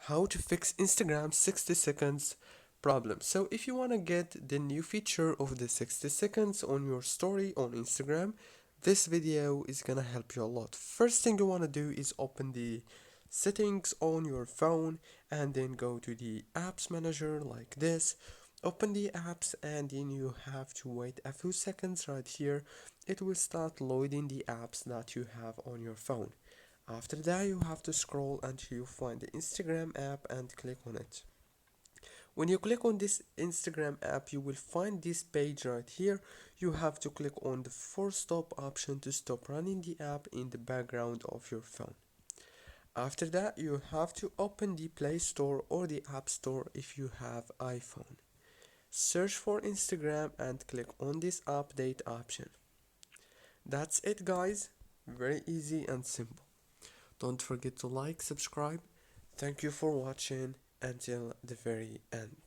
how to fix Instagram 60 seconds problem. So if you want to get the new feature of the 60 seconds on your story on Instagram, this video is gonna help you a lot. First thing you want to do is open the settings on your phone and then go to the apps manager like this. Open the apps and then you have to wait a few seconds right here. It will start loading the apps that you have on your phone. After that, you have to scroll until you find the Instagram app and click on it. When you click on this Instagram app, you will find this page right here. You have to click on the force stop option to stop running the app in the background of your phone. After that, you have to open the Play Store or the App Store if you have iPhone. Search for Instagram and click on this update option. That's it, guys. Very easy and simple. Don't forget to like, subscribe. Thank you for watching until the very end.